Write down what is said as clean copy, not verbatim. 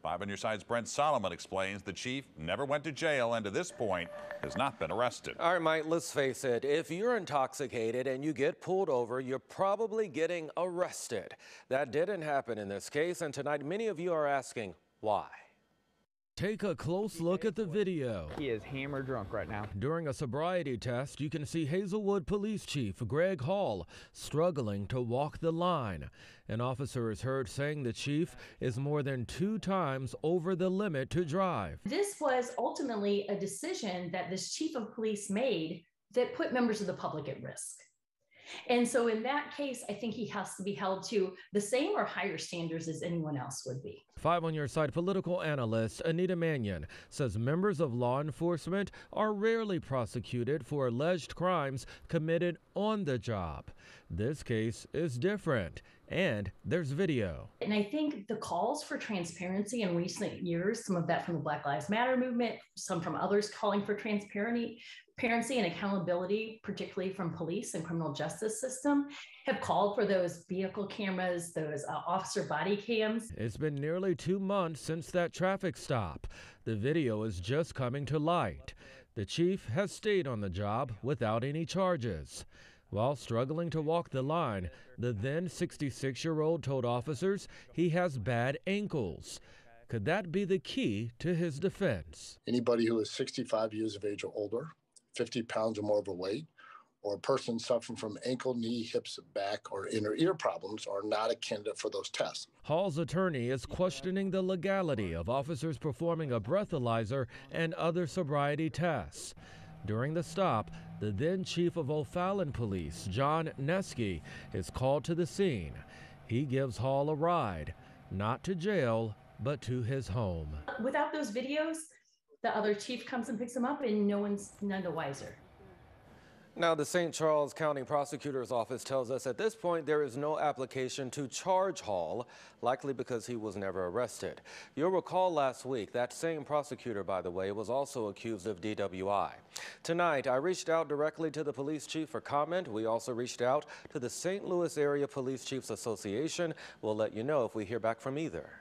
5 on your side's Brent Solomon explains the chief never went to jail and to this point has not been arrested. All right, Mike, let's face it. If you're intoxicated and you get pulled over, you're probably getting arrested. That didn't happen in this case, and tonight many of you are asking why. Take a close look at the video. He is hammered drunk right now. During a sobriety test, you can see Hazelwood Police Chief Greg Hall struggling to walk the line. An officer is heard saying the chief is more than 2 times over the limit to drive. This was ultimately a decision that this chief of police made that put members of the public at risk. And so in that case, I think he has to be held to the same or higher standards as anyone else would be. 5 on your side political analyst Anita Mannion says members of law enforcement are rarely prosecuted for alleged crimes committed on the job. This case is different, and there's video. And I think the calls for transparency in recent years, some of that from the Black Lives Matter movement, some from others calling for transparency and accountability, particularly from police and criminal justice system, have called for those vehicle cameras, those officer body cams. It's been nearly 2 months since that traffic stop. The video is just coming to light. The chief has stayed on the job without any charges. While struggling to walk the line, the then 66-year-old told officers he has bad ankles. Could that be the key to his defense? Anybody who is 65 years of age or older, 50 pounds or more overweight, or a person suffering from ankle, knee, hips, back, or inner ear problems are not a candidate for those tests. Hall's attorney is questioning the legality of officers performing a breathalyzer and other sobriety tests. During the stop, the then chief of O'Fallon Police, John Neske, is called to the scene. He gives Hall a ride, not to jail, but to his home. Without those videos, the other chief comes and picks him up and no one's none the wiser. Now, the St. Charles County Prosecutor's Office tells us at this point there is no application to charge Hall, likely because he was never arrested. You'll recall last week that same prosecutor, by the way, was also accused of DUI. Tonight, I reached out directly to the police chief for comment. We also reached out to the St. Louis Area Police Chiefs Association. We'll let you know if we hear back from either.